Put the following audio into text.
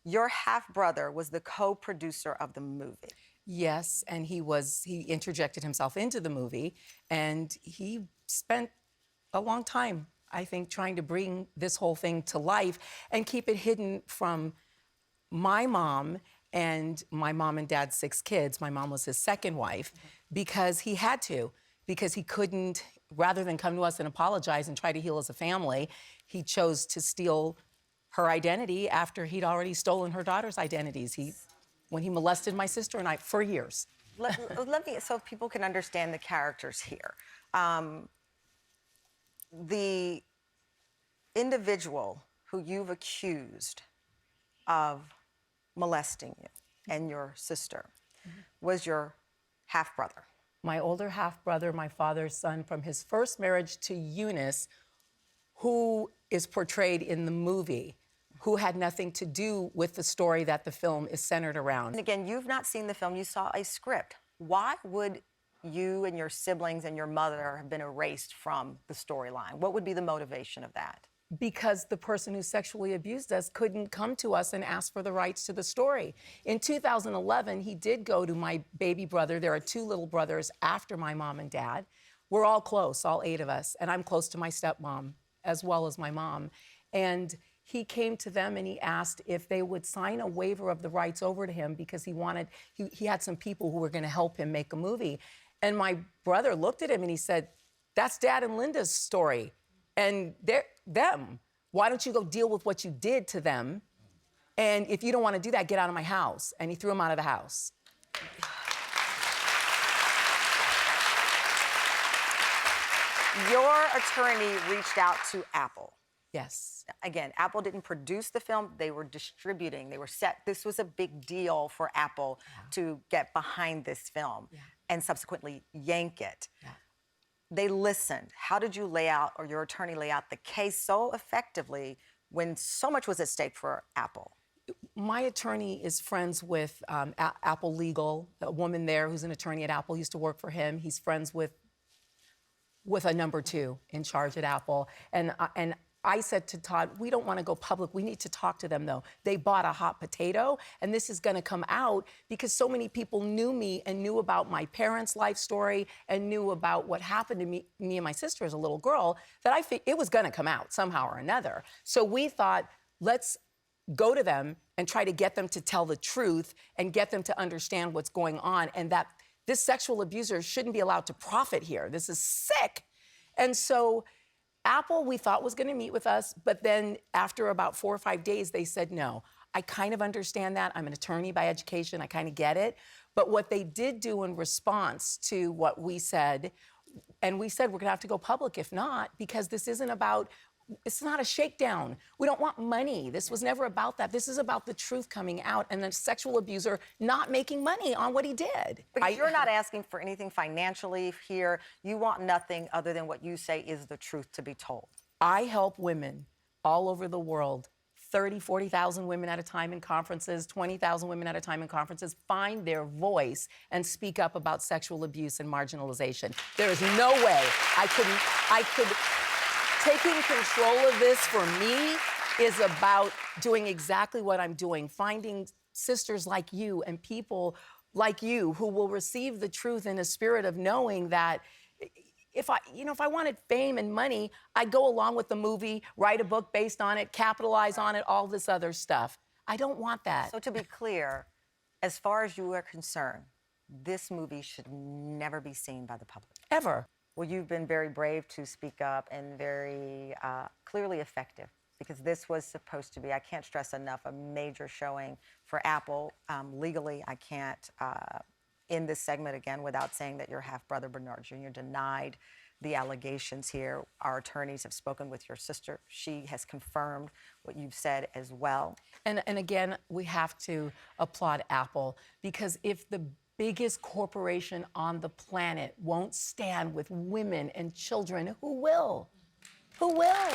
Your half-brother was the co-producer of the movie. Yes, and he interjected himself into the movie, and he spent a long time, I think, trying to bring this whole thing to life and keep it hidden from my mom and my mom and dad's 6 kids. My mom was his second wife, because he had to, because he couldn't, rather than come to us and apologize and try to heal as a family, he chose to steal her identity after he'd already stolen her daughter's identities. When he molested my sister and I for years. Let me, so people can understand the characters here. The individual who you've accused of molesting you and your sister was your half-brother. My older half-brother, my father's son from his first marriage to Eunice, who is portrayed in the movie, who had nothing to do with the story that the film is centered around. And again, you've not seen the film, you saw a script. Why would you and your siblings and your mother have been erased from the storyline? What would be the motivation of that? Because the person who sexually abused us couldn't come to us and ask for the rights to the story. In 2011, he did go to my baby brother. There are 2 little brothers after my mom and dad. We're all close, all 8 of us, and I'm close to my stepmom as well as my mom. And he came to them and he asked if they would sign a waiver of the rights over to him because he had some people who were gonna help him make a movie. And my brother looked at him and he said, "That's Dad and Linda's story. And they're them. Why don't you go deal with what you did to them? And if you don't want to do that, get out of my house." And he threw him out of the house. Your attorney reached out to Apple. Yes. Again, Apple didn't produce the film, they were distributing, they were set. This was a big deal for Apple to get behind this film and subsequently yank it. They listened. How did you lay out, or your attorney lay out the case so effectively when so much was at stake for Apple? My attorney is friends with Apple Legal, a woman there who's an attorney at Apple, used to work for him. He's friends with a number 2 in charge at Apple. And I said to Todd, we don't want to go public. We need to talk to them, though. They bought a hot potato, and this is going to come out because so many people knew me and knew about my parents' life story and knew about what happened to me and my sister as a little girl, that it was going to come out somehow or another. So we thought, let's go to them and try to get them to tell the truth and get them to understand what's going on, and that this sexual abuser shouldn't be allowed to profit here. This is sick. And so Apple, we thought, was going to meet with us, but then after about 4 or 5 days, they said no. I kind of understand that. I'm an attorney by education. I kind of get it. But what they did do in response to what we said, and we said we're going to have to go public if not, because this isn't about, it's not a shakedown. We don't want money. This was never about that. This is about the truth coming out and the sexual abuser not making money on what he did. Because you're not asking for anything financially here. You want nothing other than what you say is the truth to be told. I help women all over the world, 30, 40,000 women at a time in conferences, 20,000 women at a time in conferences, find their voice and speak up about sexual abuse and marginalization. There is no way I could. Taking control of this for me is about doing exactly what I'm doing, finding sisters like you and people like you who will receive the truth in a spirit of knowing that if I wanted fame and money, I'd go along with the movie, write a book based on it, capitalize on it, all this other stuff. I don't want that. So to be clear, as far as you are concerned, this movie should never be seen by the public. Ever. Well, you've been very brave to speak up and very clearly effective, because this was supposed to be, I can't stress enough, a major showing for Apple. Legally, I can't end this segment again without saying that your half-brother, Bernard Jr., denied the allegations here. Our attorneys have spoken with your sister. She has confirmed what you've said as well. And again, we have to applaud Apple, because if the biggest corporation on the planet won't stand with women and children, who will? Who will?